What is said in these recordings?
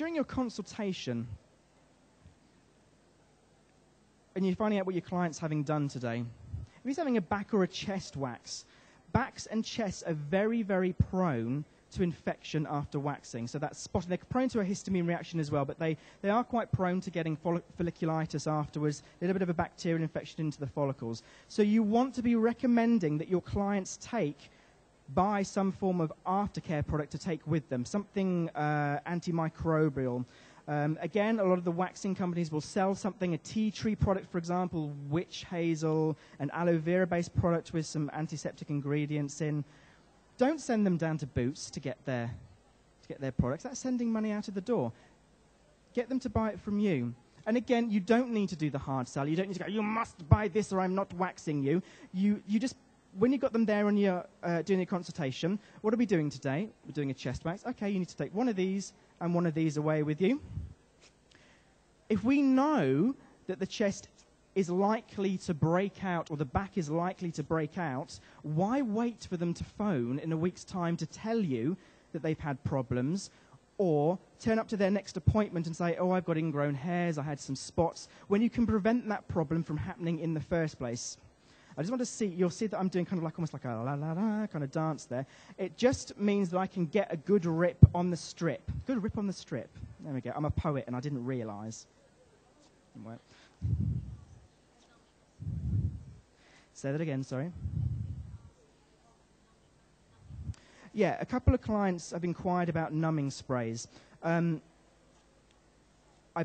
during your consultation, and you're finding out what your client's having done today, if he's having a back or a chest wax, backs and chests are very, very prone to infection after waxing. So that's spotted. They're prone to a histamine reaction as well, but they are quite prone to getting folliculitis afterwards, a little bit of a bacterial infection into the follicles. So you want to be recommending that your clients buy some form of aftercare product to take with them, something antimicrobial. Again, a lot of the waxing companies will sell something, a tea tree product, for example, witch hazel, an aloe vera-based product with some antiseptic ingredients in. Don't send them down to Boots to get their products. That's sending money out of the door. Get them to buy it from you. And again, you don't need to do the hard sell. You don't need to go, you must buy this or I'm not waxing you. You just, when you've got them there and you're doing a consultation, what are we doing today? We're doing a chest wax. Okay, you need to take one of these and one of these away with you. If we know that the chest is likely to break out or the back is likely to break out, why wait for them to phone in a week's time to tell you that they've had problems, or turn up to their next appointment and say, oh, I've got ingrown hairs, I had some spots, when you can prevent that problem from happening in the first place? I just want to see, you'll see that I'm doing kind of like almost like a la-la-la kind of dance there. It just means that I can get a good rip on the strip. Good rip on the strip. There we go. I'm a poet and I didn't realise. Say that again, sorry. Yeah, a couple of clients have inquired about numbing sprays. I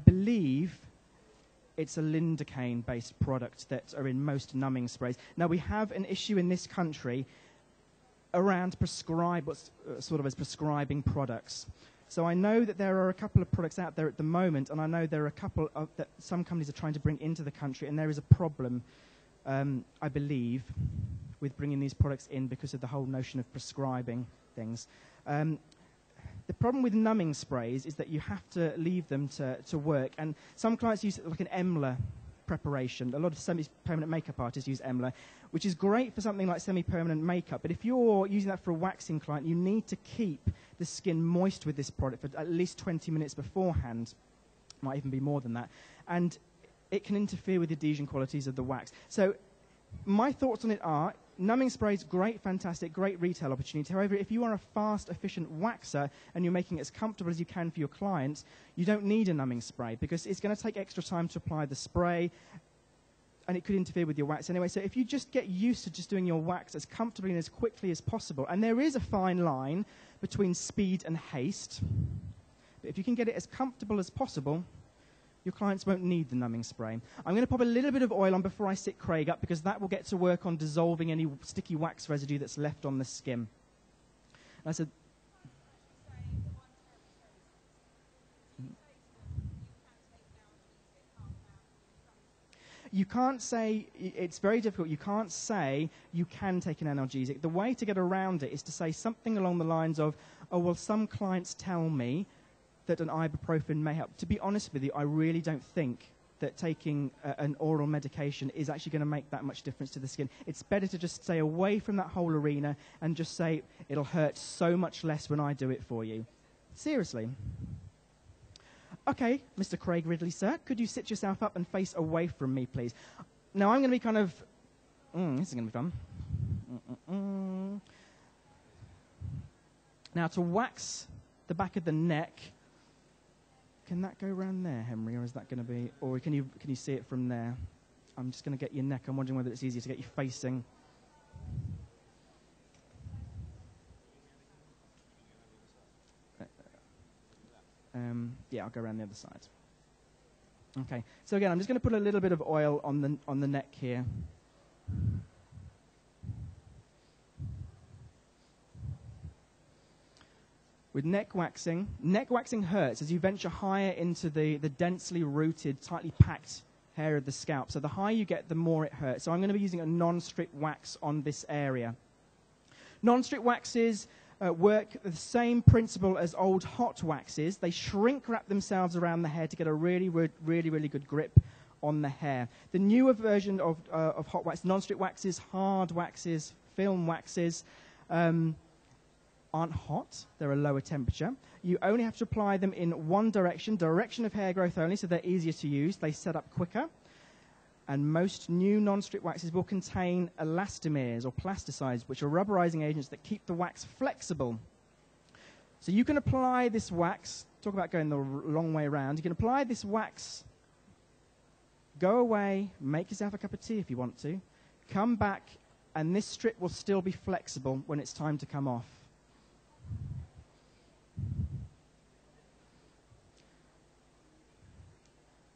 believe it's a lidocaine-based product that are in most numbing sprays. Now, we have an issue in this country around prescribing products. So I know that there are a couple of products out there at the moment, and I know there are a couple that some companies are trying to bring into the country, and there is a problem, I believe, with bringing these products in because of the whole notion of prescribing things. The problem with numbing sprays is that you have to leave them to work, and some clients use it like an Emla preparation. A lot of semi-permanent makeup artists use Emla, which is great for something like semi-permanent makeup, but if you're using that for a waxing client, you need to keep the skin moist with this product for at least 20 minutes beforehand. Might even be more than that. And it can interfere with the adhesion qualities of the wax. So my thoughts on it are, numbing sprays, great, fantastic, great retail opportunity. However, if you are a fast, efficient waxer and you're making it as comfortable as you can for your clients, you don't need a numbing spray because it's going to take extra time to apply the spray and it could interfere with your wax anyway. So if you just get used to just doing your wax as comfortably and as quickly as possible, and there is a fine line between speed and haste, but if you can get it as comfortable as possible, your clients won't need the numbing spray. I'm going to pop a little bit of oil on before I sit Craig up because that will get to work on dissolving any sticky wax residue that's left on the skin. And I said, you can't say, it's very difficult, you can't say you can take an analgesic. The way to get around it is to say something along the lines of, oh, well, some clients tell me that an ibuprofen may help. To be honest with you, I really don't think that taking an oral medication is actually going to make that much difference to the skin. It's better to just stay away from that whole arena and just say, it'll hurt so much less when I do it for you. Seriously. Okay, Mr. Craig Ridley, sir, could you sit yourself up and face away from me, please? Now, I'm going to be kind of... this is going to be fun. Now, to wax the back of the neck... Can that go around there, Henry, or is that going to be... Or can you see it from there? I'm just going to get your neck. I'm wondering whether it's easier to get you facing... yeah, I'll go around the other side. Okay, so again, I'm just going to put a little bit of oil on the neck here. With neck waxing hurts as you venture higher into the densely rooted, tightly packed hair of the scalp. So the higher you get, the more it hurts. So I'm going to be using a non-strip wax on this area. Non-strip waxes work the same principle as old hot waxes. They shrink wrap themselves around the hair to get a really good grip on the hair. The newer version of hot wax, non-strip waxes, hard waxes, film waxes, aren't hot. They're a lower temperature. You only have to apply them in one direction of hair growth only, so they're easier to use. They set up quicker. And most new non-strip waxes will contain elastomers or plasticides, which are rubberizing agents that keep the wax flexible. So you can apply this wax, talk about going the long way around, you can apply this wax, go away, make yourself a cup of tea if you want to, come back, and this strip will still be flexible when it's time to come off.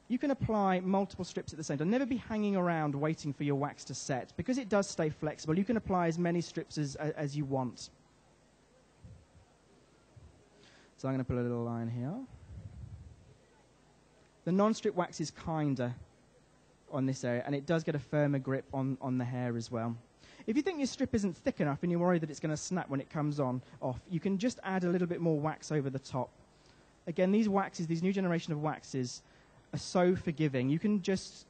You can apply multiple strips at the same time. Never be hanging around waiting for your wax to set. Because it does stay flexible, you can apply as many strips as you want. So I'm going to put a little line here. The non-strip wax is kinder on this area, and it does get a firmer grip on the hair as well. If you think your strip isn't thick enough and you're worried that it's going to snap when it comes off, you can just add a little bit more wax over the top. Again, these waxes, these new generation of waxes, are so forgiving. You can just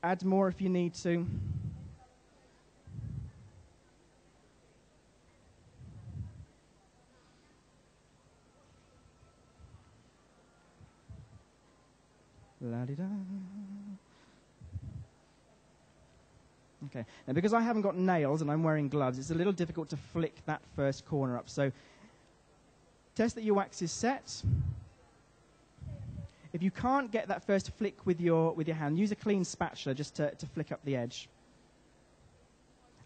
add more if you need to. La-di-da. Okay, now because I haven't got nails and I'm wearing gloves, it's a little difficult to flick that first corner up. So test that your wax is set. If you can't get that first flick with your hand, use a clean spatula just to flick up the edge.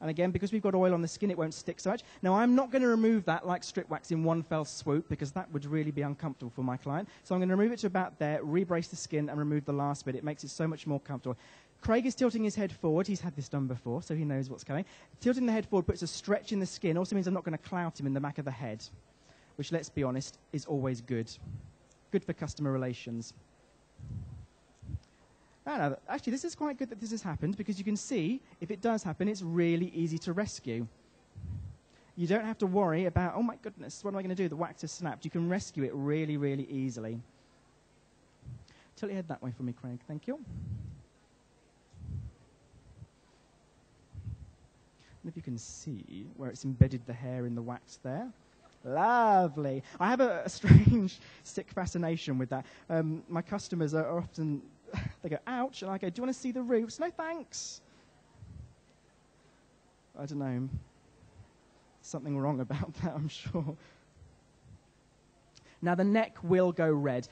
And again, because we've got oil on the skin, it won't stick so much. Now, I'm not going to remove that like strip wax in one fell swoop, because that would really be uncomfortable for my client. So I'm going to remove it to about there, re-brace the skin, and remove the last bit. It makes it so much more comfortable. Craig is tilting his head forward. He's had this done before, so he knows what's coming. Tilting the head forward puts a stretch in the skin. Also means I'm not going to clout him in the back of the head, which, let's be honest, is always good. Good for customer relations. No, actually, this is quite good that this has happened, because you can see, if it does happen, it's really easy to rescue. You don't have to worry about, oh my goodness, what am I going to do? The wax has snapped. You can rescue it really, really easily. Tilt your head that way for me, Craig. Thank you. And if you can see where it's embedded the hair in the wax there. Lovely. I have a strange, sick fascination with that. My customers are often, they go, ouch, and I go, do you want to see the roofs? No, thanks. I don't know. Something wrong about that, I'm sure. Now, the neck will go red.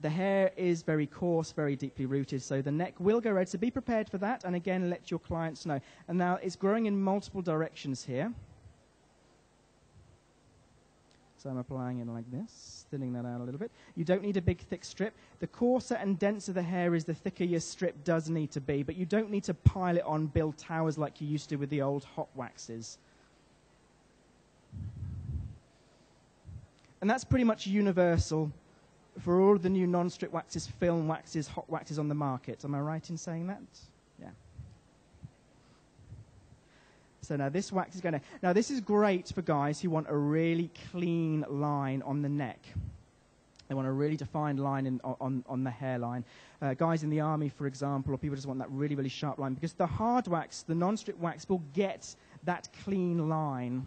The hair is very coarse, very deeply rooted, so the neck will go red, so be prepared for that, and again, let your clients know. And now, it's growing in multiple directions here. So I'm applying it like this, thinning that out a little bit. You don't need a big, thick strip. The coarser and denser the hair is, the thicker your strip does need to be, but you don't need to pile it on, build towers like you used to with the old hot waxes. And that's pretty much universal for all of the new non-strip waxes, film waxes, hot waxes on the market. Am I right in saying that? Yeah. So now this wax is going to... Now this is great for guys who want a really clean line on the neck. They want a really defined line on the hairline. Guys in the army, for example, or people just want that really, really sharp line, because the hard wax, the non-strip wax, will get that clean line.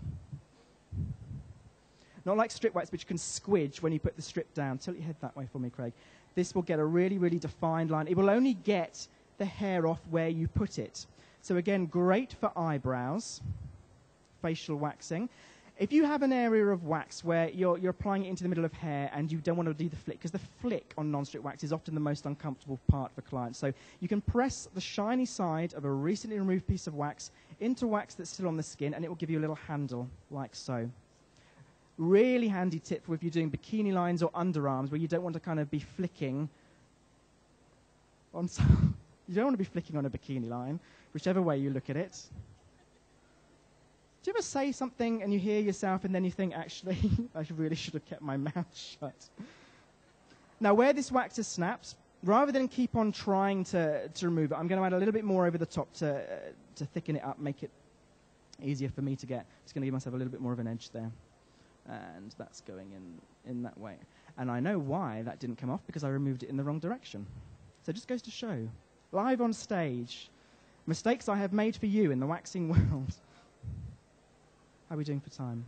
Not like strip wax, which can squidge when you put the strip down. Tilt your head that way for me, Craig. This will get a really, really defined line. It will only get the hair off where you put it. So again, great for eyebrows, facial waxing. If you have an area of wax where you're applying it into the middle of hair and you don't want to do the flick, because the flick on non-strip wax is often the most uncomfortable part for clients. So you can press the shiny side of a recently removed piece of wax into wax that's still on the skin, and it will give you a little handle, like so. Really handy tip for if you're doing bikini lines or underarms where you don't want to kind of be flicking on some... You don't want to be flicking on a bikini line, whichever way you look at it. Do you ever say something and you hear yourself and then you think, actually, I really should have kept my mouth shut? Now, where this wax has snapped, rather than keep on trying to remove it, I'm going to add a little bit more over the top to thicken it up, make it easier for me to get. Just going to give myself a little bit more of an edge there. And that's going in that way. And I know why that didn't come off, because I removed it in the wrong direction. So it just goes to show. Live on stage. Mistakes I have made for you in the waxing world. How are we doing for time?